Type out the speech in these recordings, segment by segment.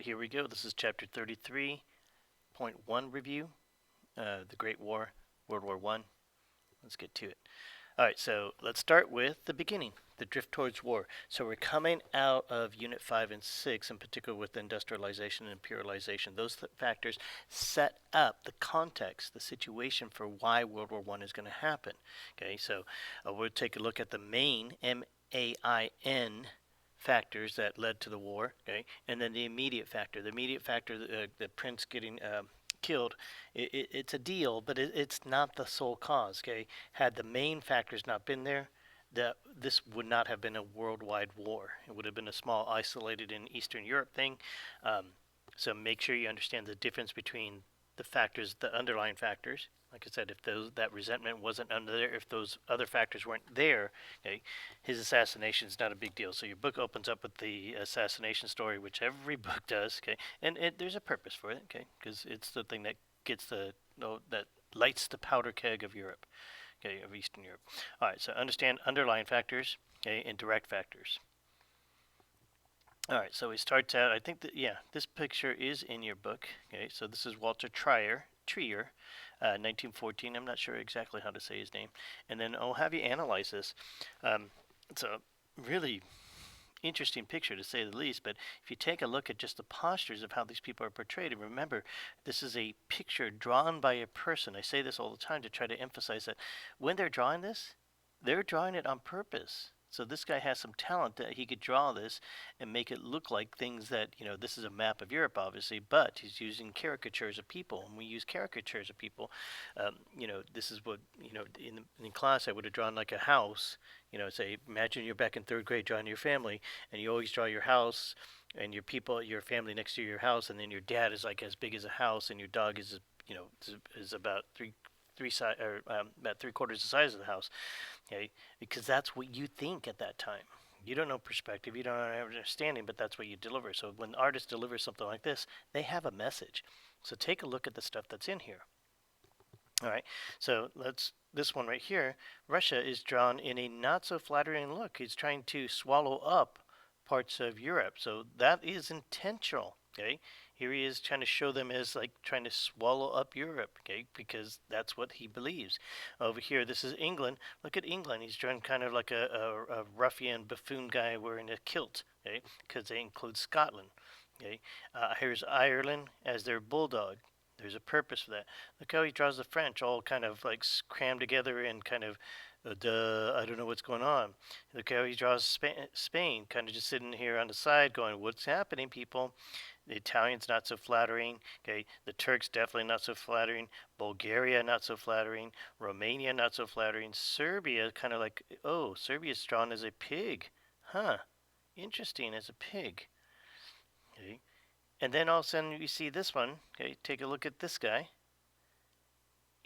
here we go. This is chapter 33.1 review, the Great War, World War One. Let's get to it. All right, so let's start with the beginning, the drift towards war. So we're coming out of Unit 5 and 6, in particular with industrialization and imperialization. Those factors set up the context, the situation for why World War One is going to happen. Okay, so we'll take a look at the main MAIN factors that led to the war, okay, and then the immediate factor. The immediate factor, the prince getting killed, it's a deal, but it's not the sole cause. Okay, had the main factors not been there, this would not have been a worldwide war. It would have been a small, isolated in Eastern Europe thing. So make sure you understand the difference between the factors, the underlying factors. Like I said, if that resentment wasn't under there, if those other factors weren't there, okay, his assassination is not a big deal. So your book opens up with the assassination story, which every book does, okay, and there's a purpose for it, okay, because it's the thing that gets that lights the powder keg of Europe, okay, of Eastern Europe. All right, so understand underlying factors, okay, and direct factors. All right, so he starts out. I think that this picture is in your book. Okay, so this is Walter Trier, 1914. I'm not sure exactly how to say his name. And then I'll have you analyze this. It's a really interesting picture, to say the least. But if you take a look at just the postures of how these people are portrayed, and remember, this is a picture drawn by a person. I say this all the time to try to emphasize that when they're drawing this, they're drawing it on purpose. So this guy has some talent that he could draw this and make it look like things that, this is a map of Europe, obviously, but he's using caricatures of people. And we use caricatures of people. This is what, in class I would have drawn like a house, say, imagine you're back in third grade drawing your family, and you always draw your house and your people, your family next to your house, and then your dad is like as big as a house, and your dog is, is about about 3/4 the size of the house. Okay, because that's what you think at that time. You don't know perspective, you don't have understanding, but that's what you deliver. So when artists deliver something like this, they have a message. So take a look at the stuff that's in here. All right, so this one right here, Russia is drawn in a not so flattering look. He's trying to swallow up parts of Europe. So that is intentional. Okay, here he is trying to show them as like trying to swallow up Europe, okay, because that's what he believes. Over here, this is England. Look at England. He's drawn kind of like a ruffian buffoon guy wearing a kilt, okay, because they include Scotland. Okay, here's Ireland as their bulldog. There's a purpose for that. Look how he draws the French all kind of like crammed together and kind of I don't know what's going on. Look how he draws Spain, kind of just sitting here on the side going, what's happening, people? The Italians not so flattering. Okay, the Turks definitely not so flattering. Bulgaria not so flattering. Romania not so flattering. Serbia kind of like, oh, Serbia's drawn as a pig, huh? Interesting, as a pig. Okay, and then all of a sudden you see this one. Okay, take a look at this guy.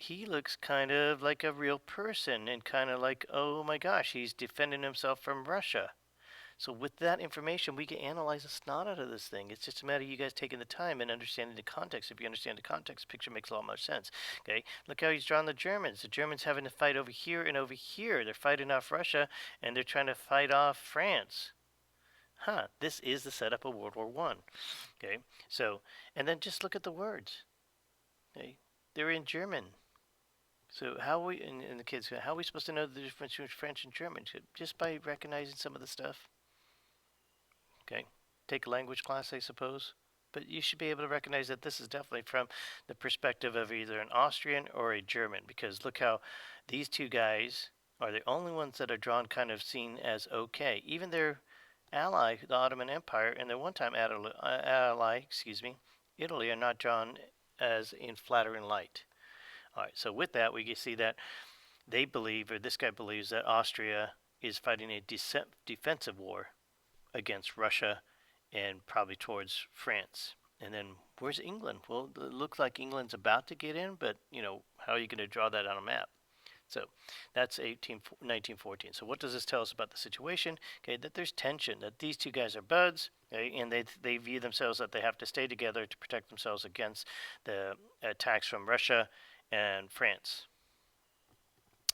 He looks kind of like a real person and kind of like, oh my gosh, he's defending himself from Russia. So with that information, we can analyze the snot out of this thing. It's just a matter of you guys taking the time and understanding the context. If you understand the context, the picture makes a lot more sense. Okay, look how he's drawn the Germans. The Germans having to fight over here and over here. They're fighting off Russia, and they're trying to fight off France. Huh, this is the setup of World War One. Okay, so, and then just look at the words. Okay, they're in German. So how we, and the kids, how are we supposed to know the difference between French and German? Just by recognizing some of the stuff. Okay, take a language class, I suppose. But you should be able to recognize that this is definitely from the perspective of either an Austrian or a German, because look how these two guys are the only ones that are drawn kind of seen as okay. Even their ally, the Ottoman Empire, and their one-time ally, Italy, are not drawn as in flattering light. All right, so with that, we can see that they believe, or this guy believes, that Austria is fighting a defensive war against Russia and probably towards France. And then where's England? Well, it looks like England's about to get in, but how are you going to draw that on a map? So that's 1914. So what does this tell us about the situation? Okay, that there's tension, that these two guys are buds, okay, and they view themselves that they have to stay together to protect themselves against the attacks from Russia and France.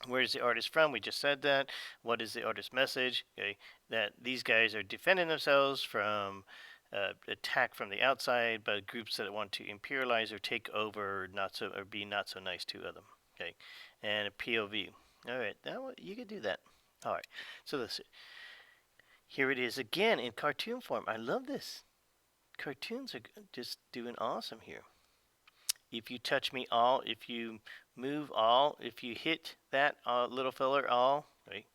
Where is the artist from? We just said that. What is the artist's message? Okay, that these guys are defending themselves from attack from the outside by groups that want to imperialize or take over, or not so, or be not so nice to them. Okay, and a POV. All right, you can do that. All right, so here it is again in cartoon form. I love this. Cartoons are just doing awesome here. If you touch me, all. If you move, all. If you hit that little feller, all. Right.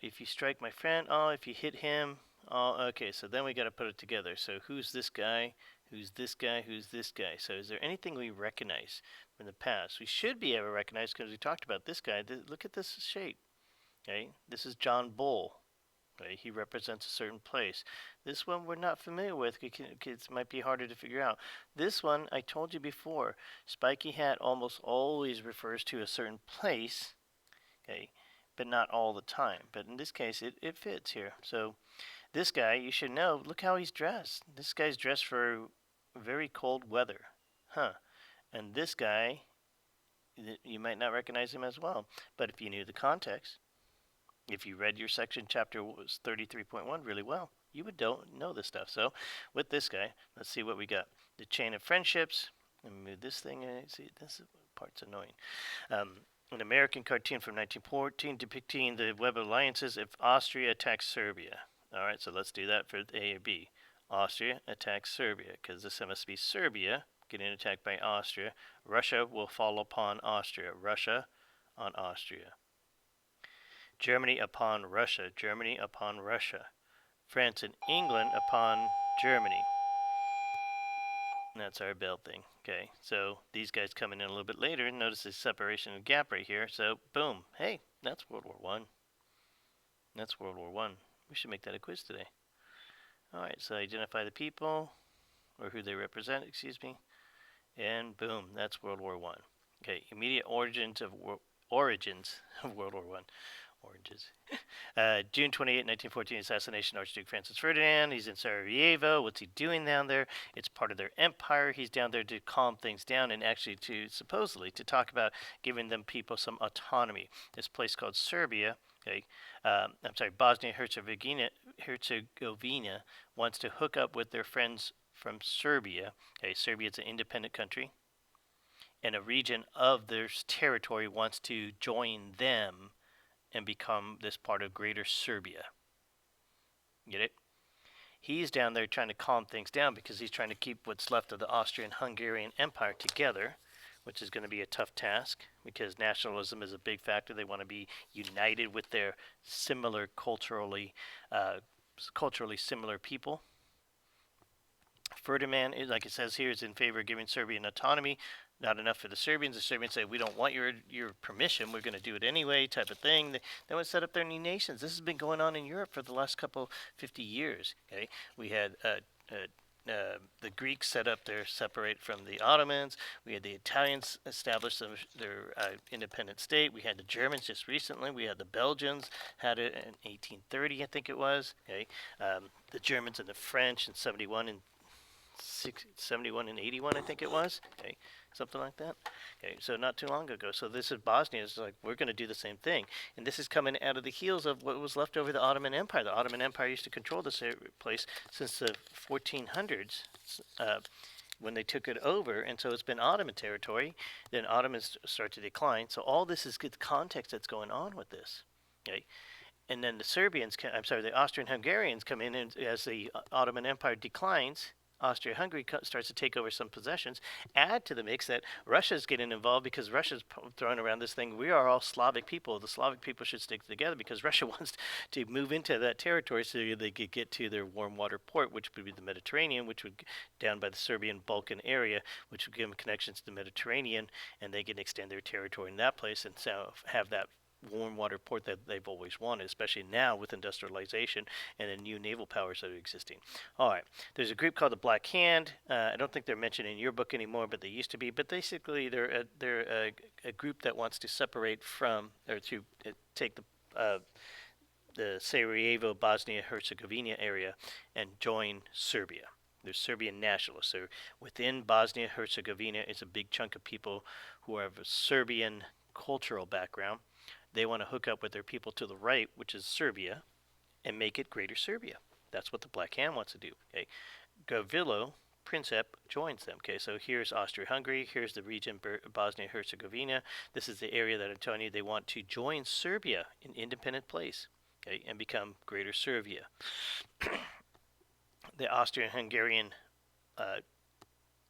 If you strike my friend, all. If you hit him, all. Okay, so then we got to put it together. So who's this guy? Who's this guy? Who's this guy? So is there anything we recognize from the past? We should be able to recognize because we talked about this guy. Look at this shape. Okay, this is John Bull. Okay, he represents a certain place. This one we're not familiar with because it might be harder to figure out. This one, I told you before, spiky hat almost always refers to a certain place, okay, but not all the time. But in this case, it fits here. So this guy, you should know, look how he's dressed. This guy's dressed for very cold weather. Huh. And this guy, you might not recognize him as well. But if you knew the context, if you read your section chapter 33.1 really well, you would know this stuff. So with this guy, let's see what we got. The chain of friendships. Let me move this thing. See, this part's annoying. An American cartoon from 1914 depicting the web of alliances if Austria attacks Serbia. All right, so let's do that for A or B. Austria attacks Serbia, because this must be Serbia getting attacked by Austria. Russia will fall upon Austria. Russia on Austria. Germany upon Russia, Germany upon Russia. France and England upon Germany. And that's our belt thing. Okay, so these guys coming in a little bit later. Notice the separation and gap right here. So boom, hey, that's World War One. That's World War One. We should make that a quiz today. All right, so identify the people or who they represent. Excuse me, and boom, that's World War One. Okay, immediate origins of World War One. Oranges. June 28, 1914, assassination Archduke Francis Ferdinand. He's in Sarajevo. What's he doing down there? It's part of their empire. He's down there to calm things down and actually to supposedly to talk about giving them people some autonomy. This place called Serbia, okay, I'm sorry, Bosnia-Herzegovina wants to hook up with their friends from Serbia. Okay, Serbia is an independent country, and a region of their territory wants to join them and become this part of Greater Serbia. Get it? He's down there trying to calm things down because he's trying to keep what's left of the Austrian-Hungarian Empire together, which is going to be a tough task because nationalism is a big factor. They want to be united with their similar culturally similar people. Ferdinand, like it says here, is in favor of giving Serbian autonomy. Not enough for the Serbians. The Serbians say, we don't want your permission. We're going to do it anyway, type of thing. They want to set up their new nations. This has been going on in Europe for the last 50 years. Okay, we had the Greeks set up their separate from the Ottomans. We had the Italians establish their independent state. We had the Germans just recently. We had the Belgians had it in 1830, I think it was. Okay, the Germans and the French in 71 and 71 and 81, I think it was. Okay, something like that. Okay, so not too long ago. So this is Bosnia. It's like we're going to do the same thing, and this is coming out of the heels of what was left over the Ottoman Empire. The Ottoman Empire used to control this place since the 1400s. When they took it over, and so it's been Ottoman territory. Then Ottomans start to decline. So all this is good context that's going on with this. Okay. And then the Austrian-Hungarians come in, and as the Ottoman Empire declines, Austria-Hungary starts to take over some possessions. Add to the mix that Russia's getting involved because Russia's throwing around this thing. We are all Slavic people. The Slavic people should stick together because Russia wants to move into that territory so they could get to their warm water port, which would be the Mediterranean, which would down by the Serbian Balkan area, which would give them connections to the Mediterranean, and they can extend their territory in that place and so have that warm water port that they've always wanted, especially now with industrialization and the new naval powers that are existing. All right, there's a group called the Black Hand. I don't think they're mentioned in your book anymore, but they used to be. But basically, they're a group that wants to separate from or to take the Sarajevo, Bosnia-Herzegovina area and join Serbia. They're Serbian nationalists. So within Bosnia-Herzegovina is a big chunk of people who have a Serbian cultural background. They want to hook up with their people to the right, which is Serbia, and make it Greater Serbia. That's what the Black Hand wants to do. Okay, Gavrilo Princip joins them. Okay, so here's Austria-Hungary. Here's the region Bosnia-Herzegovina. This is the area that I'm telling you they want to join Serbia in independent place. Okay, and become Greater Serbia. The Austrian-Hungarian uh,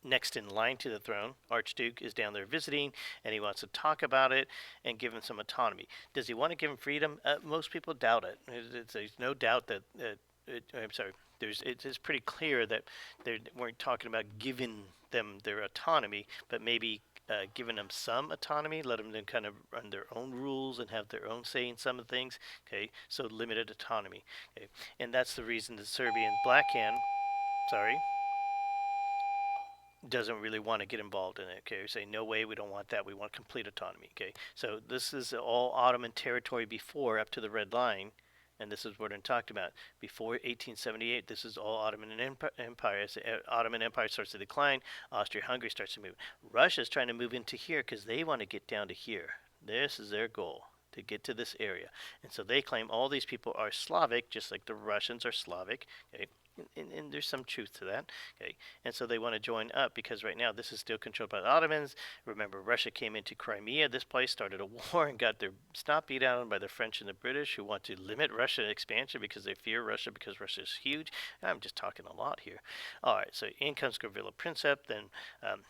next in line to the throne, Archduke, is down there visiting, and he wants to talk about it and give him some autonomy. Does he want to give him freedom? Most people doubt it. There's no doubt that. I'm sorry. It's pretty clear that they weren't talking about giving them their autonomy, but maybe giving them some autonomy, let them then kind of run their own rules and have their own say in some of the things. Okay, so limited autonomy. Okay, and that's the reason the Serbian Black Hand, sorry, doesn't really want to get involved in it. Okay, say no way, we don't want that. We want complete autonomy. Okay, so this is all Ottoman territory before up to the Red Line, and this is what I'm talking about. Before 1878, this is all Ottoman Empire. As the Ottoman Empire starts to decline, Austria-Hungary starts to move. Russia's trying to move into here because they want to get down to here. This is their goal, to get to this area, and so they claim all these people are Slavic, just like the Russians are Slavic. Okay. And there's some truth to that. Okay, and so they want to join up because right now this is still controlled by the Ottomans. Remember, Russia came into Crimea, this place, started a war and got their snot beat out by the French and the British, who want to limit Russian expansion because they fear Russia because Russia is huge. I'm just talking a lot here. All right, so in comes Gavrilo Princip. Then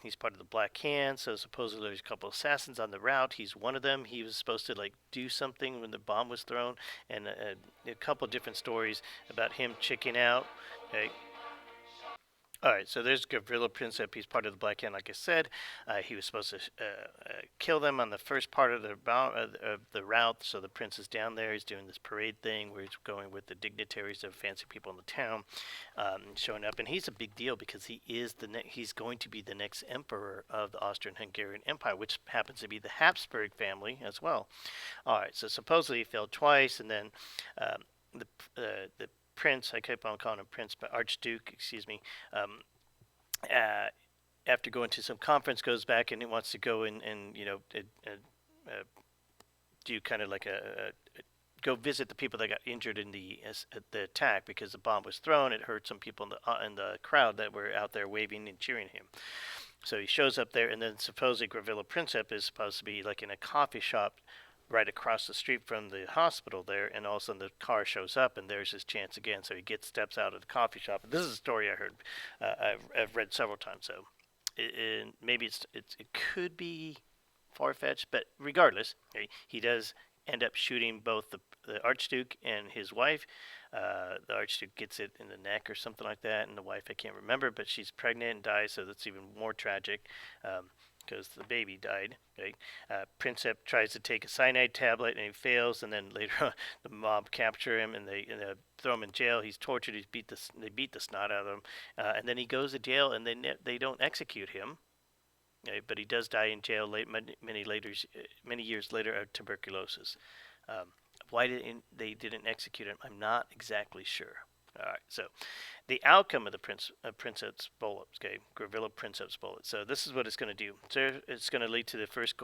he's part of the Black Hand. So supposedly there's a couple of assassins on the route. He's one of them. He was supposed to like do something when the bomb was thrown, and a couple different stories about him checking out. Okay. All right, so there's Gavrilo Princip. He's part of the Black Hand, like I said. He was supposed to kill them on the first part of the route. So the prince is down there. He's doing this parade thing where he's going with the dignitaries, the fancy people in the town, showing up. And he's a big deal because he is he's going to be the next emperor of the Austrian-Hungarian Empire, which happens to be the Habsburg family as well. All right, so supposedly he failed twice, and then the prince, I keep on calling him prince, but Archduke, excuse me, after going to some conference, goes back and he wants to go and do kind of like go visit the people that got injured in the attack because the bomb was thrown. It hurt some people in the crowd that were out there waving and cheering him. So he shows up there, and then supposedly Gavrilo Princip is supposed to be like in a coffee shop right across the street from the hospital there, and all of a sudden the car shows up, and there's his chance again. So he steps out of the coffee shop. This is a story I heard, I've read several times. So maybe it could be far-fetched, but regardless, he does end up shooting both the Archduke and his wife. The Archduke gets it in the neck or something like that, and the wife, I can't remember, but she's pregnant and dies, so that's even more tragic. Because the baby died. Okay? Princip tries to take a cyanide tablet and he fails, and then later on, the mob capture him and they throw him in jail. He's tortured. They beat the snot out of him, and then he goes to jail, and they don't execute him. Okay? But he does die in jail many years later of tuberculosis. Why they didn't execute him, I'm not exactly sure. All right, so the outcome of the Princip's bullet, okay, Gavrilo Princip's bullet. So this is what it's going to do. So it's going to lead to the first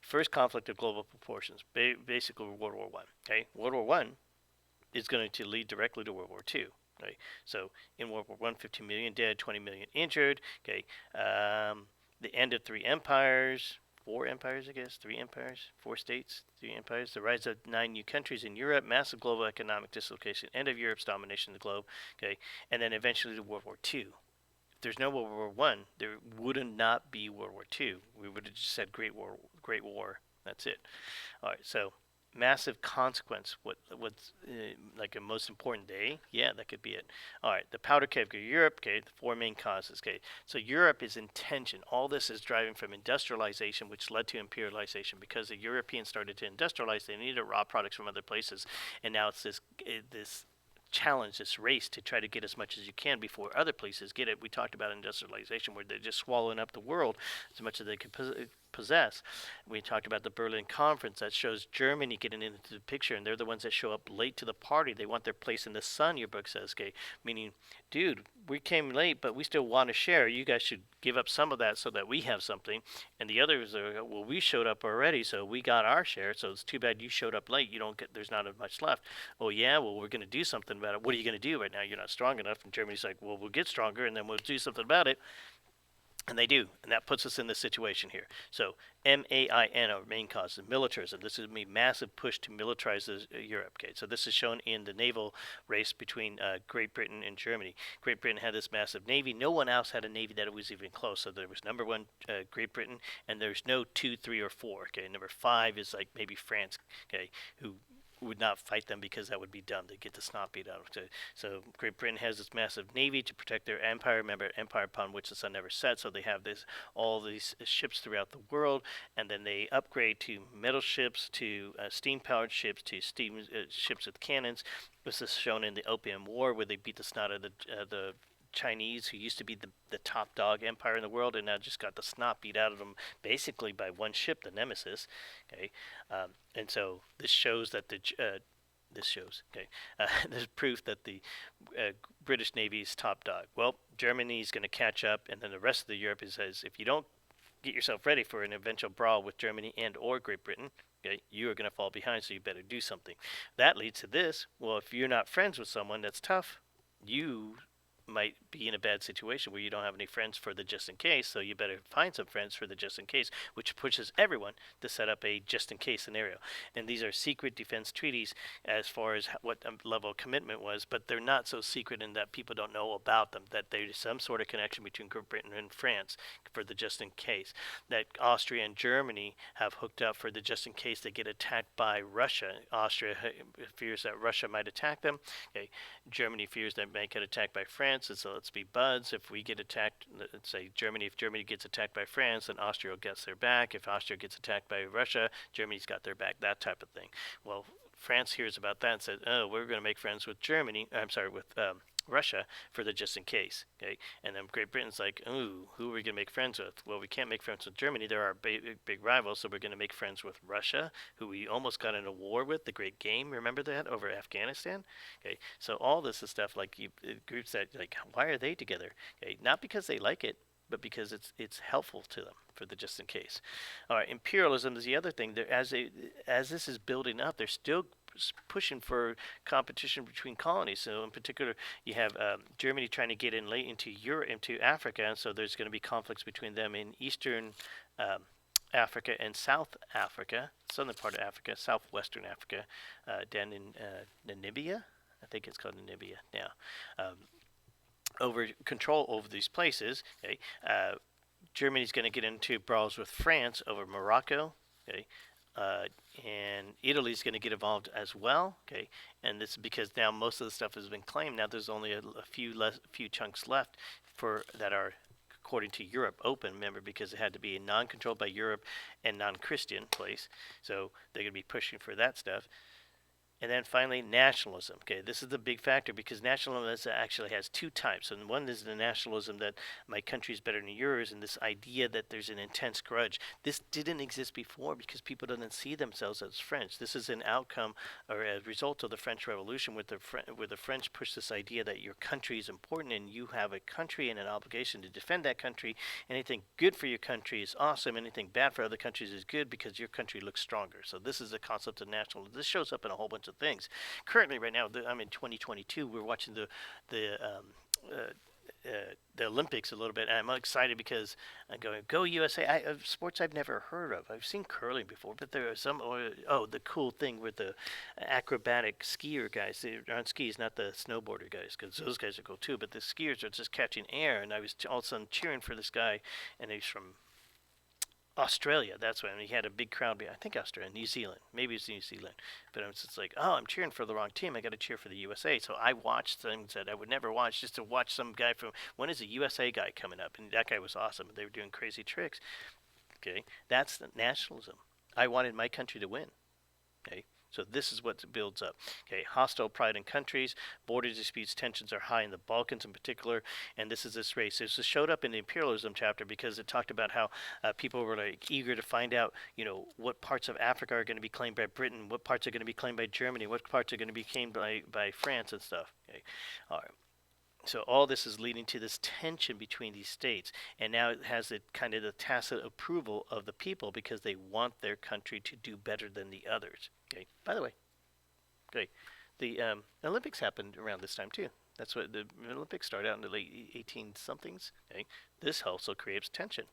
first conflict of global proportions, basically World War One. Okay, World War One is going to lead directly to World War Two. Okay, so in World War One, 15 million dead, 20 million injured. Okay, the end of four empires, I guess, three empires, four states, three empires, the rise of 9 new countries in Europe, massive global economic dislocation, end of Europe's domination of the globe, okay, and then eventually to World War II. If there's no World War I, there would not be World War II. We would have just said Great War. That's it. All right, so massive consequence. What's like a most important day? Yeah, that could be it. All right, the powder keg of Europe. Okay, the four main causes. Okay, so Europe is in tension. All this is driving from industrialization, which led to imperialization. Because the Europeans started to industrialize, they needed raw products from other places, and now it's this challenge, this race to try to get as much as you can before other places get it. We talked about industrialization, where they're just swallowing up the world as much as they could possess. We talked about the Berlin Conference that shows Germany getting into the picture, and they're the ones that show up late to the party. They want their place in the sun, your book says, okay? Meaning, dude, we came late, but we still want to share. You guys should give up some of that so that we have something. And the others are, well, we showed up already, so we got our share. So it's too bad you showed up late. You don't get, there's not much left. Oh yeah, well, we're going to do something about it. What are you going to do right now? You're not strong enough. And Germany's like, well, we'll get stronger, and then we'll do something about it. And they do, and that puts us in this situation here. So MAIN, our main cause, is militarism. This is a massive push to militarize Europe. Okay, so this is shown in the naval race between Great Britain and Germany. Great Britain had this massive navy. No one else had a navy that was even close. So there was number one, Great Britain, and there's no 2, 3, or 4. Okay, number 5 is like maybe France. Okay, who would not fight them because that would be dumb. They'd get the snot beat out of it. So Great Britain has this massive navy to protect their empire. Remember, empire upon which the sun never sets. So they have all these ships throughout the world, and then they upgrade to metal ships, to steam-powered ships, to steam ships with cannons. This is shown in the Opium War, where they beat the snot out of the Chinese, who used to be the top dog empire in the world, and now just got the snot beat out of them basically by one ship, the Nemesis. Okay, and so this shows that there's proof that the British Navy is top dog. Well, Germany's going to catch up, and then the rest of the Europe says, if you don't get yourself ready for an eventual brawl with Germany and or Great Britain, okay, you are going to fall behind, so you better do something. That leads to this. Well, if you're not friends with someone that's tough, you might be in a bad situation where you don't have any friends for the just in case, so you better find some friends for the just in case, which pushes everyone to set up a just in case scenario. And these are secret defense treaties as far as what level of commitment was, but they're not so secret in that people don't know about them, that there's some sort of connection between Great Britain and France for the just in case, that Austria and Germany have hooked up for the just in case they get attacked by Russia. Austria fears that Russia might attack them. Okay. Germany fears they might get attacked by France, and so let's be buds. If we get attacked, let's say Germany, if Germany gets attacked by France, then Austria gets their back. If Austria gets attacked by Russia, Germany's got their back, that type of thing. Well, France hears about that and says, oh, we're going to make friends with Russia for the just in case. Okay, and then Great Britain's like, ooh, who are we going to make friends with? Well, we can't make friends with Germany. They're our big rivals, so we're going to make friends with Russia, who we almost got in a war with, the Great Game. Remember that, over Afghanistan? Okay, so all this is stuff like groups that, like, why are they together? Okay, not because they like it, but because it's helpful to them for the just in case. All right, imperialism is the other thing. As this is building up, they're still pushing for competition between colonies. So in particular, you have Germany trying to get in late into Europe, into Africa, and so there's going to be conflicts between them in Eastern Africa and South Africa, southern part of Africa, southwestern Africa, down in Namibia. I think it's called Namibia now. Over control over these places. Okay, Germany's going to get into brawls with France over Morocco. Okay, and Italy's going to get involved as well. Okay, and this is because now most of the stuff has been claimed. Now there's only a few chunks left for that are, according to Europe, open. Remember, because it had to be a non-controlled by Europe and non-Christian place. So they're going to be pushing for that stuff. And then finally, nationalism. Okay, this is the big factor, because nationalism actually has two types. And one is the nationalism that my country is better than yours, and this idea that there's an intense grudge. This didn't exist before because people didn't see themselves as French. This is an outcome or a result of the French Revolution, where the French pushed this idea that your country is important and you have a country and an obligation to defend that country. Anything good for your country is awesome. Anything bad for other countries is good because your country looks stronger. So this is the concept of nationalism. This shows up in a whole bunch of things. Currently, right now, I'm in 2022. We're watching the Olympics a little bit, and I'm excited because I'm going, go USA. Sports I've never heard of. I've seen curling before, but there are some, the cool thing with the acrobatic skier guys. They're on skis, not the snowboarder guys, because those guys are cool too, but the skiers are just catching air, and I was all of a sudden cheering for this guy, and he's from Australia. That's when he had a big crowd. I think Australia, New Zealand, maybe it's New Zealand. But it's just like, oh, I'm cheering for the wrong team. I got to cheer for the USA. So I watched things that I would never watch, just to watch some guy from, when is a USA guy coming up? And that guy was awesome. They were doing crazy tricks. Okay, that's the nationalism. I wanted my country to win. Okay, So this is what builds up. Okay, hostile pride in countries, border disputes, tensions are high in the Balkans in particular, and this is this race. This showed up in the imperialism chapter because it talked about how people were like eager to find out, what parts of Africa are going to be claimed by Britain, what parts are going to be claimed by Germany, what parts are going to be claimed by France and stuff. Okay, all right. So all this is leading to this tension between these states, and now it has the kind of the tacit approval of the people because they want their country to do better than the others. Okay. By the way, okay, the Olympics happened around this time too. That's what the Olympics started out in the late 18 somethings. Okay. This also creates tension.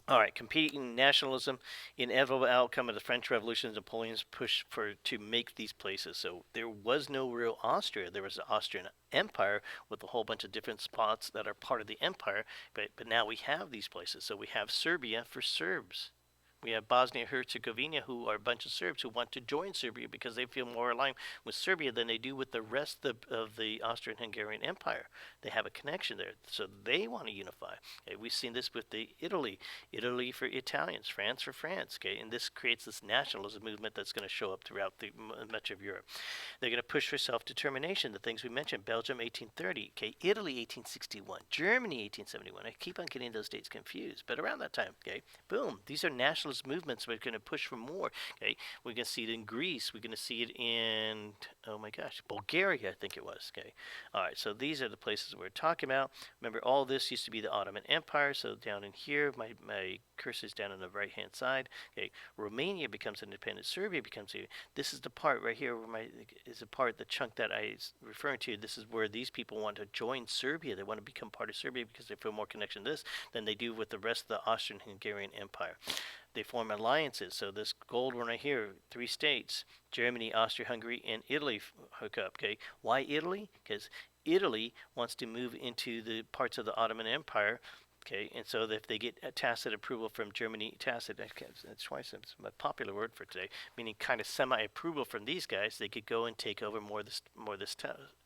All right, competing nationalism, inevitable outcome of the French Revolution, Napoleon's push to make these places. So there was no real Austria. There was the Austrian Empire with a whole bunch of different spots that are part of the empire. But now we have these places. So we have Serbia for Serbs. We have Bosnia-Herzegovina, who are a bunch of Serbs who want to join Serbia because they feel more aligned with Serbia than they do with the rest of the Austrian-Hungarian Empire. They have a connection there, so they want to unify. Okay, we've seen this with the Italy for Italians, France for France. Okay, and this creates this nationalism movement that's going to show up throughout much of Europe. They're going to push for self-determination, the things we mentioned, Belgium 1830, okay, Italy 1861, Germany 1871. I keep on getting those dates confused, but around that time, okay, boom, these are nationalist movements. We're going to push for more. Okay, we're going to see it in Greece. We're going to see it in, oh my gosh, Bulgaria, I think it was. Okay, all right. So these are the places we're talking about. Remember, all this used to be the Ottoman Empire. So down in here, my cursor is down on the right-hand side. Okay, Romania becomes independent. Serbia becomes. This is the part right here where the chunk that I was referring to. This is where these people want to join Serbia. They want to become part of Serbia because they feel more connection to this than they do with the rest of the Austrian-Hungarian Empire. They form alliances. So this gold one right here, 3 states, Germany, Austria-Hungary, and Italy hook up. Okay, why Italy? Because Italy wants to move into the parts of the Ottoman Empire. Okay, and so if they get a tacit approval from Germany, tacit, that's twice it's a popular word for today, meaning kind of semi-approval from these guys, they could go and take over more of this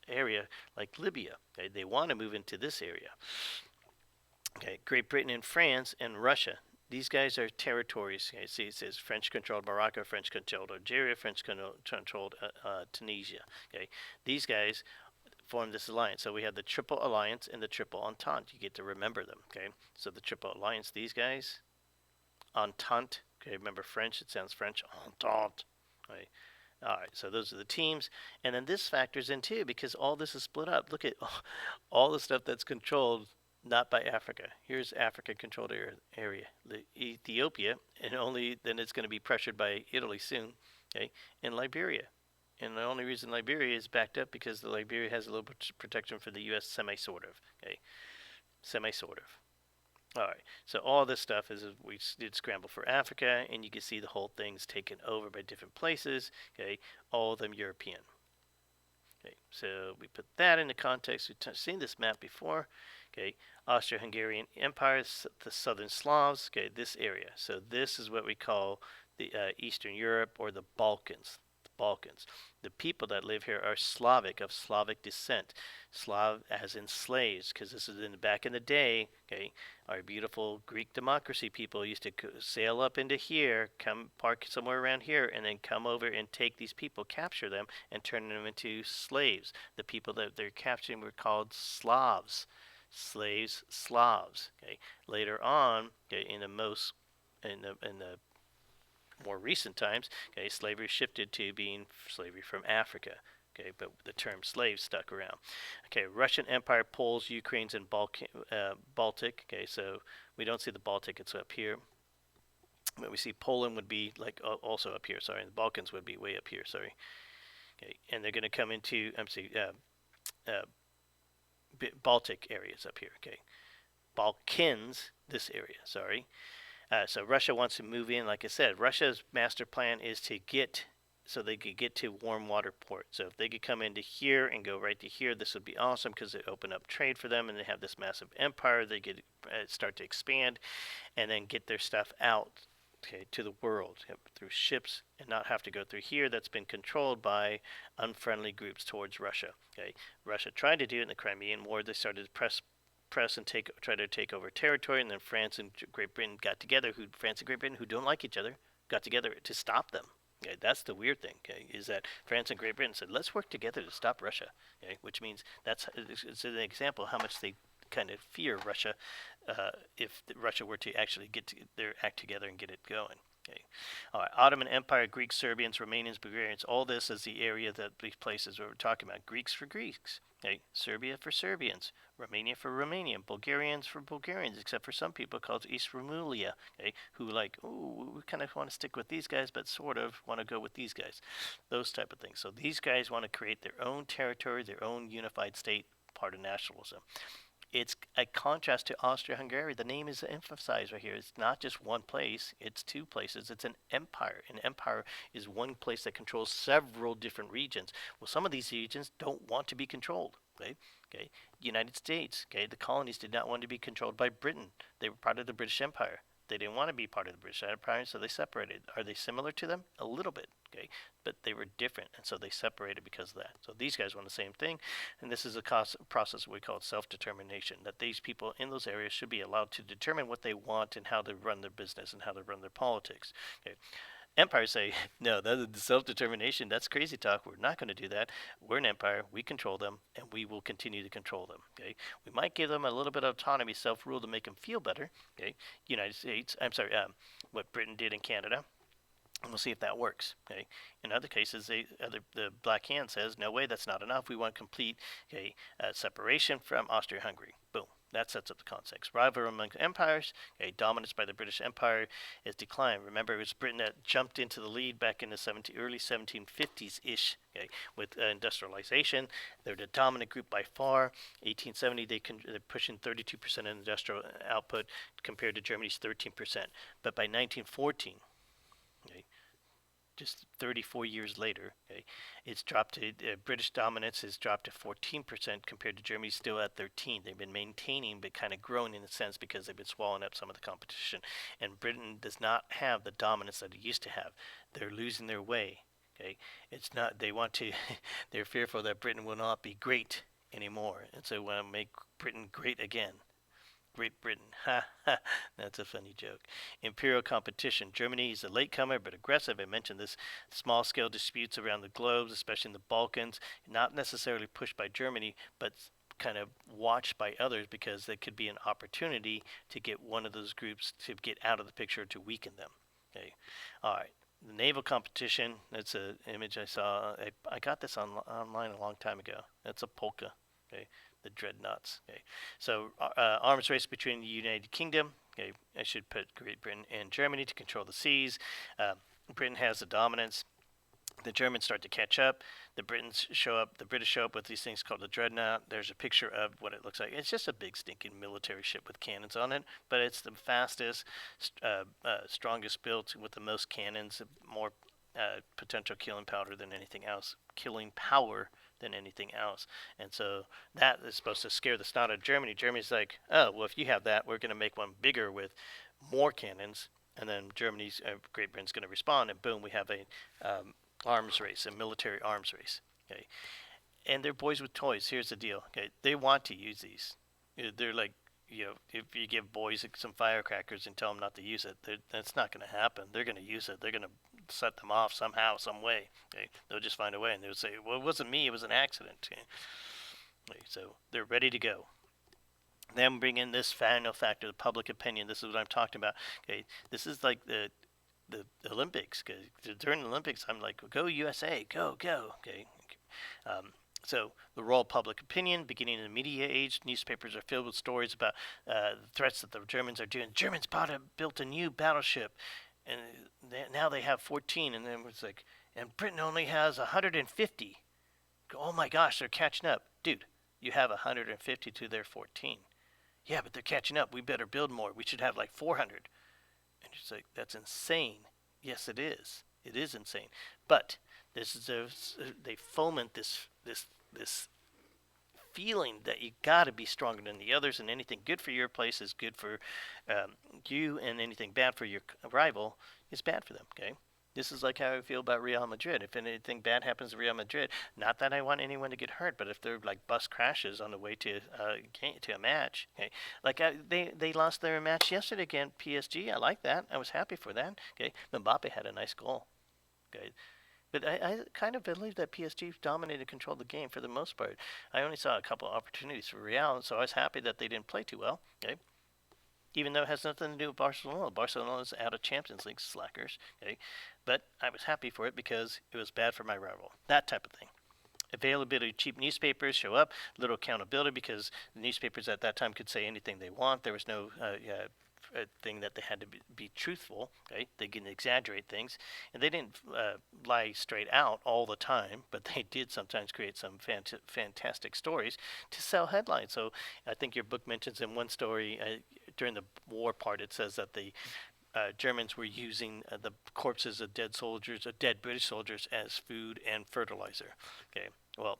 area like Libya. Okay, they want to move into this area. Okay, Great Britain and France and Russia. These guys are territories. Okay, see, it says French-controlled Morocco, French-controlled Algeria, French-controlled Tunisia. Okay, these guys form this alliance. So we have the Triple Alliance and the Triple Entente. You get to remember them. Okay, so the Triple Alliance, these guys, Entente. Okay, remember French? It sounds French. Entente. Okay. All right, so those are the teams, and then this factors in too because all this is split up. Look at all the stuff that's controlled not by Africa. Here's Africa-controlled area, Ethiopia, and only then it's going to be pressured by Italy soon, okay, and Liberia. And the only reason Liberia is backed up because the Liberia has a little bit of protection for the U.S. semi-sort of, okay, semi-sort of. All right, so all this stuff is we did scramble for Africa, and you can see the whole thing's taken over by different places, okay, all of them European. Okay, so we put that into context. We've seen this map before. Okay, Austro-Hungarian Empire, the Southern Slavs. Okay, this area. So this is what we call the Eastern Europe or the Balkans. The Balkans. The people that live here are Slavic, of Slavic descent. Slav as in slaves, because this is back in the day. Okay, our beautiful Greek democracy people used to sail up into here, come park somewhere around here, and then come over and take these people, capture them, and turn them into slaves. The people that they're capturing were called Slavs. Slaves, Slavs. Okay. Later on, okay, in the more recent times, okay, slavery shifted to being slavery from Africa. Okay, but the term slave stuck around. Okay, Russian Empire, Poles, Ukraines, and Baltic. Okay, so we don't see the Baltic; it's up here. But we see Poland would be like also up here. Sorry, and the Balkans would be way up here. Sorry. Okay, and they're going to come into Baltic areas up here. Okay, Balkans, this area. Sorry. So Russia wants to move in. Like I said, Russia's master plan is to get so they could get to warm water port. So if they could come into here and go right to here, this would be awesome because it open up trade for them, and they have this massive empire. They could start to expand, and then get their stuff out, okay, to the world through ships, and not have to go through here. That's been controlled by unfriendly groups towards Russia. Okay, Russia tried to do it in the Crimean War. They started to press and try to take over territory, and then France and Great Britain got together. France and Great Britain, who don't like each other, got together to stop them. Okay, that's the weird thing. Okay, is that France and Great Britain said, let's work together to stop Russia. Okay, which means it's an example of how much they kind of fear Russia if Russia were to actually get their act together and get it going. Okay. All right. Ottoman Empire, Greeks, Serbians, Romanians, Bulgarians. All this is the area that these places we're talking about. Greeks for Greeks. Okay. Serbia for Serbians. Romania for Romanian. Bulgarians for Bulgarians, except for some people called East Romulia. Okay. Who like, oh, we kind of want to stick with these guys, but sort of want to go with these guys. Those type of things. So these guys want to create their own territory, their own unified state, part of nationalism. It's a contrast to Austria-Hungary. The name is emphasized right here. It's not just one place, it's two places. It's an empire. An empire is one place that controls several different regions. Well, some of these regions don't want to be controlled. Okay? Okay. United States, okay, the colonies did not want to be controlled by Britain. They were part of the British Empire. They didn't want to be part of the British Empire, so they separated. Are they similar to them? A little bit, okay, but they were different, and so they separated because of that. So these guys want the same thing, and this is a process we call self-determination, that these people in those areas should be allowed to determine what they want and how to run their business and how to run their politics. Okay. Empires say, no, that's self-determination. That's crazy talk. We're not going to do that. We're an empire. We control them, and we will continue to control them. Okay, we might give them a little bit of autonomy, self-rule to make them feel better. Okay, United States. I'm sorry. What Britain did in Canada. And we'll see if that works. Okay. In other cases, the Black Hand says, no way, that's not enough. We want complete separation from Austria-Hungary. Boom. That sets up the context. Rivalry among empires, okay, dominance by the British Empire is declined. Remember, it was Britain that jumped into the lead back in the early 1750s-ish, okay, with industrialization. They're the dominant group by far. 1870, they're pushing 32% of industrial output compared to Germany's 13%. But by 1914, okay, just 34 years later, okay, it's dropped to British dominance has dropped to 14% compared to Germany, still at 13. They've been maintaining, but kind of growing in a sense because they've been swallowing up some of the competition. And Britain does not have the dominance that it used to have. They're losing their way. Okay, it's not. They want to. They're fearful that Britain will not be great anymore, and so want to make Britain great again. Great Britain. Ha ha. That's a funny joke. Imperial competition. Germany is a latecomer but aggressive. I mentioned this small scale disputes around the globe, especially in the Balkans, not necessarily pushed by Germany, but kind of watched by others because there could be an opportunity to get one of those groups to get out of the picture to weaken them. Okay. All right. The naval competition. That's an image I saw. I got this online a long time ago. That's a polka. Okay. The dreadnoughts. Okay, so arms race between the United Kingdom. Okay, I should put Great Britain and Germany to control the seas. Britain has the dominance. The Germans start to catch up. The British show up with these things called the dreadnought. There's a picture of what it looks like. It's just a big stinking military ship with cannons on it, but it's the fastest, strongest built with the most cannons, more potential killing powder than anything else. Killing power than anything else. And so that is supposed to scare the snot out of Germany. Germany's like, oh, well, if you have that, we're going to make one bigger with more cannons. And then Great Britain's going to respond, and boom, we have a arms race, a military arms race. Okay, and they're boys with toys. Here's the deal. Okay, they want to use these. They're like, if you give boys some firecrackers and tell them not to use it, that's not going to happen. They're going to use it. They're going to set them off somehow, some way. Okay? They'll just find a way, and they'll say, well, it wasn't me, it was an accident. Okay? So they're ready to go. Then bring in this final factor, the public opinion. This is what I'm talking about. Okay, this is like the Olympics. Okay? During the Olympics, I'm like, go USA, go. Okay. So the role of public opinion, beginning in the media age, newspapers are filled with stories about the threats that the Germans are doing. Germans built a new battleship, and now they have 14, and then it's like, and Britain only has 150. Oh my gosh, they're catching up. Dude, you have 150 to their 14. Yeah, but they're catching up. We better build more. We should have like 400. And it's like, that's insane. Yes, it is. It is insane. But they foment this feeling that you got to be stronger than the others, and anything good for your place is good for you, and anything bad for your rival is bad for them. Okay, this is like how I feel about Real Madrid. If anything bad happens to Real Madrid, not that I want anyone to get hurt, but if they're like bus crashes on the way to a match, okay, like they lost their match yesterday against PSG. I like that. I was happy for that. Okay, Mbappe had a nice goal. Okay, but I kind of believe that PSG dominated and controlled the game for the most part. I only saw a couple opportunities for Real, so I was happy that they didn't play too well. Okay, even though it has nothing to do with Barcelona. Barcelona's out of Champions League, slackers. Okay, but I was happy for it because it was bad for my rival. That type of thing. Availability of cheap newspapers show up, little accountability because the newspapers at that time could say anything they want. There was no thing that they had to be truthful. Okay, they can exaggerate things, and they didn't lie straight out all the time, but they did sometimes create some fantastic stories to sell headlines. So I think your book mentions in one story during the war part, it says that the Germans were using the corpses of dead soldiers, dead British soldiers, as food and fertilizer. Okay, well,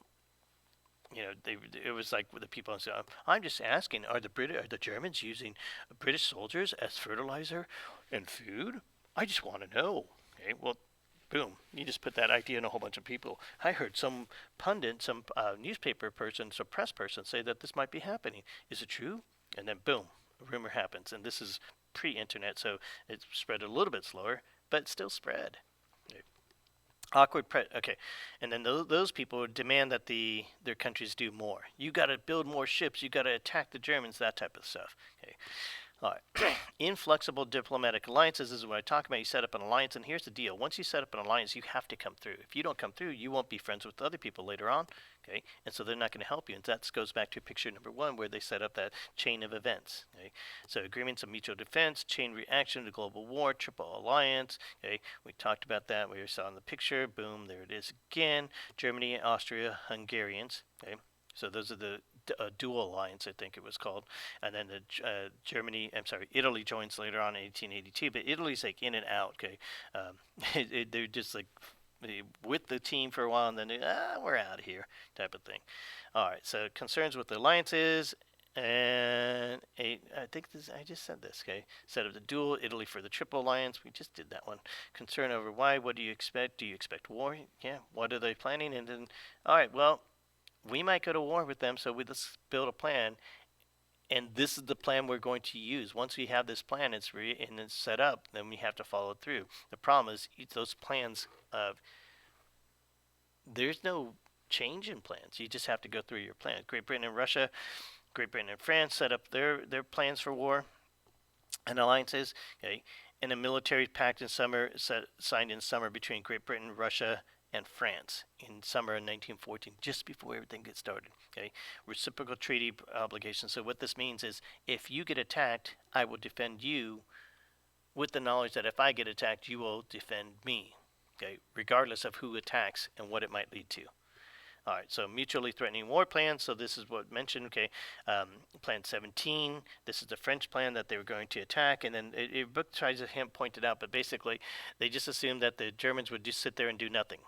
it was like the people said, I'm just asking, are the Germans using British soldiers as fertilizer and food? I just want to know. Okay, well, boom, you just put that idea in a whole bunch of people. I heard some pundit, some newspaper person, some press person say that this might be happening. Is it true? And then boom, a rumor happens, and this is pre-internet, so it spread a little bit slower, but it still spread. Okay. Okay, and then those people would demand that their countries do more. You got to build more ships. You got to attack the Germans. That type of stuff. Okay, all right. Inflexible diplomatic alliances is what I talk about. You set up an alliance, and here's the deal. Once you set up an alliance, you have to come through. If you don't come through, you won't be friends with other people later on. Okay, and so they're not going to help you. And that goes back to picture number one, where they set up that chain of events. Okay, so agreements of mutual defense, chain reaction to global war, triple alliance. Okay, we talked about that. We saw in the picture. Boom, there it is again. Germany, Austria, Hungarians. Okay, so those are the dual alliance, I think it was called, and then Italy joins later on in 1882. But Italy's like in and out. Okay, they're just like with the team for a while, and then we're out of here type of thing. All right, so concerns with the alliances. And I think I just said this. Okay, set up the dual Italy for the triple alliance. We just did that one. Concern over why? What do you expect? Do you expect war? Yeah. What are they planning? And then, all right, well, we might go to war with them, so let's build a plan, and this is the plan we're going to use. Once we have this plan, and it's set up, then we have to follow through. The problem is those plans. There's no change in plans. You just have to go through your plan. Great Britain and Russia, Great Britain and France set up their plans for war and alliances. Okay, and a military pact signed in summer between Great Britain, Russia, and France in summer of 1914, just before everything gets started. Okay, reciprocal treaty obligations. So what this means is, if you get attacked, I will defend you, with the knowledge that if I get attacked, you will defend me. Okay, regardless of who attacks and what it might lead to. All right, so mutually threatening war plans. So this is what mentioned. Okay, Plan 17. This is the French plan that they were going to attack, and then your book tries to point it out, but basically they just assumed that the Germans would just sit there and do nothing.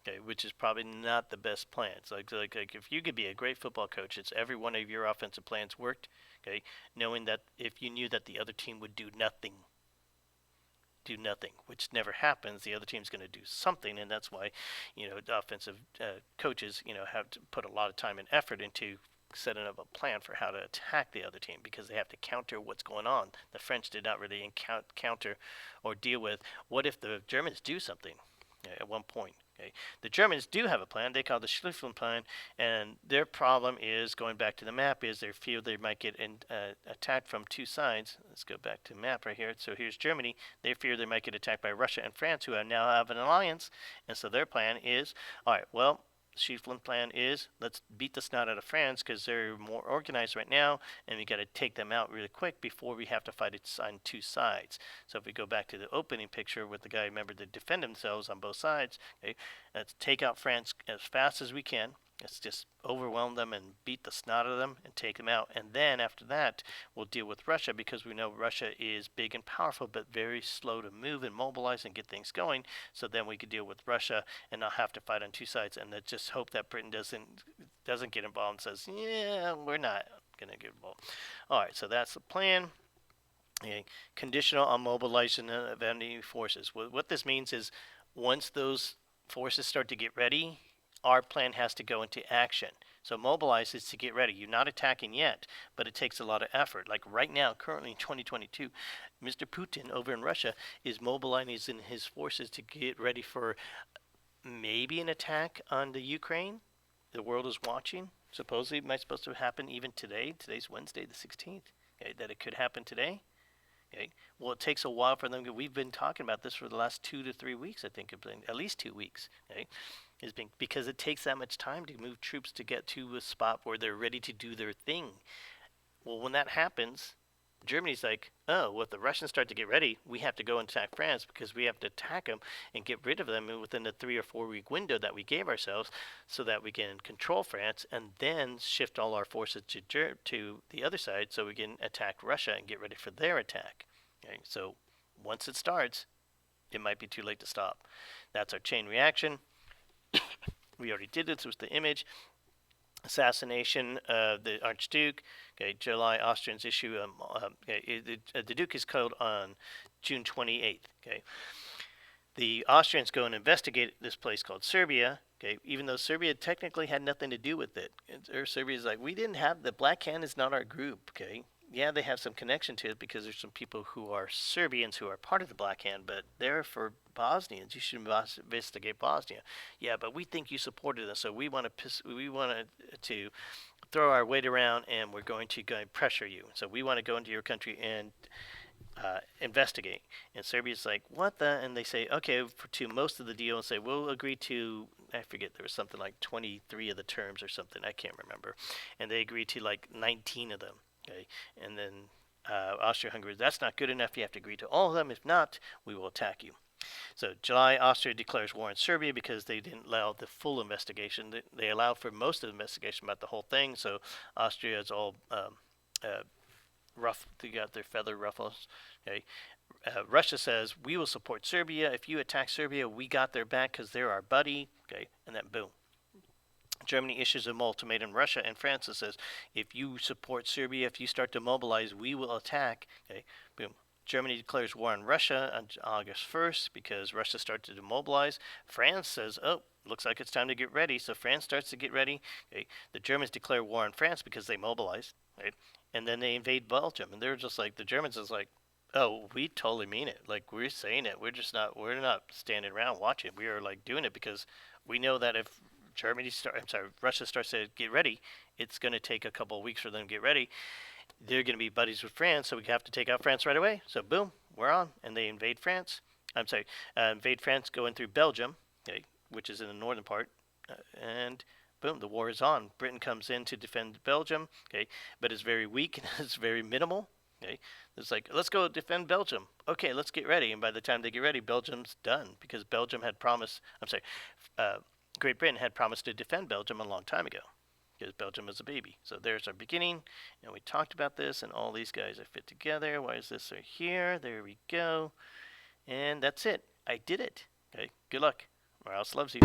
Okay, which is probably not the best plan. It's like if you could be a great football coach, it's every one of your offensive plans worked. Okay, knowing that if you knew that the other team would do nothing, which never happens. The other team's going to do something, and that's why, the offensive coaches, have to put a lot of time and effort into setting up a plan for how to attack the other team, because they have to counter what's going on. The French did not really counter or deal with what if the Germans do something at one point. Okay, the Germans do have a plan. They call it the Schlieffen plan, and their problem is, going back to the map, is they feel they might get attacked from two sides. Let's go back to the map right here. So here's Germany. They fear they might get attacked by Russia and France, who now have an alliance, and so their plan is, all right, well, Schlieffen plan is, let's beat the snot out of France because they're more organized right now, and we got to take them out really quick before we have to fight it on two sides. So if we go back to the opening picture with the guy, remember, to defend themselves on both sides. Okay, let's take out France as fast as we can. Let's just overwhelm them and beat the snot out of them and take them out. And then after that, we'll deal with Russia, because we know Russia is big and powerful, but very slow to move and mobilize and get things going. So then we could deal with Russia and not have to fight on two sides. And let's just hope that Britain doesn't get involved and says, yeah, we're not going to get involved. All right, so that's the plan. Okay. Conditional on mobilization of enemy forces. What this means is, once those forces start to get ready, our plan has to go into action. So mobilize is to get ready. You're not attacking yet, but it takes a lot of effort. Like right now, currently in 2022, Mr. Putin over in Russia is mobilizing his forces to get ready for maybe an attack on the Ukraine. The world is watching. Supposedly, it might supposed to happen even today. Today's Wednesday, the 16th. Okay, that it could happen today. Okay. Well, it takes a while for them. We've been talking about this for the last 2 to 3 weeks. I think at least 2 weeks. Okay, is being because it takes that much time to move troops to get to a spot where they're ready to do their thing. Well, when that happens, Germany's like, oh, well, if the Russians start to get ready, we have to go and attack France because we have to attack them and get rid of them within the 3 or 4 week window that we gave ourselves, so that we can control France and then shift all our forces to the other side so we can attack Russia and get ready for their attack. Okay, so once it starts, it might be too late to stop. That's our chain reaction. We already did this with the image. Assassination of the Archduke. Okay, July Austrians issue. The Duke is killed on June 28th. Okay, the Austrians go and investigate this place called Serbia. Okay, even though Serbia technically had nothing to do with it, Serbia's like, we didn't have the Black Hand is not our group. Okay, yeah, they have some connection to it because there's some people who are Serbians who are part of the Black Hand, but they're for Bosnians. You should investigate Bosnia. Yeah, but we think you supported us, so we want to throw our weight around, and we're going to pressure you. So we want to go into your country and investigate. And Serbia's like, what the? And they say, okay, to most of the deal, and say, we'll agree to, I forget, there was something like 23 of the terms or something. I can't remember. And they agreed to like 19 of them. Okay, and then Austria-Hungary, that's not good enough. You have to agree to all of them. If not, we will attack you. So July, Austria declares war on Serbia because they didn't allow the full investigation. They allowed for most of the investigation about the whole thing. So Austria is all rough. They got their feather ruffles. Okay. Russia says, we will support Serbia. If you attack Serbia, we got their back because they're our buddy. Okay, and then boom. Germany issues an ultimatum to Russia and France that says, if you support Serbia, if you start to mobilize, we will attack. Okay, boom. Germany declares war on Russia on August 1st because Russia started to demobilize. France says, oh, looks like it's time to get ready. So France starts to get ready. Okay, the Germans declare war on France because they mobilized. Right? And then they invade Belgium. And they're just like, the Germans is like, oh, we totally mean it. Like, we're saying it. We're not standing around watching. We are like doing it because we know that if Russia starts to get ready, it's going to take a couple of weeks for them to get ready. They're going to be buddies with France, so we have to take out France right away. So boom, we're on, and they invade France. Invade France going through Belgium, okay, which is in the northern part, and boom, the war is on. Britain comes in to defend Belgium, okay, but it's very weak and it's very minimal. Okay, it's like, let's go defend Belgium. Okay, let's get ready. And by the time they get ready, Belgium's done because Belgium had promised. Great Britain had promised to defend Belgium a long time ago because Belgium was a baby. So there's our beginning, and we talked about this, and all these guys are fit together. Why is this right here? There we go. And that's it. I did it. Okay, good luck. Morales loves you.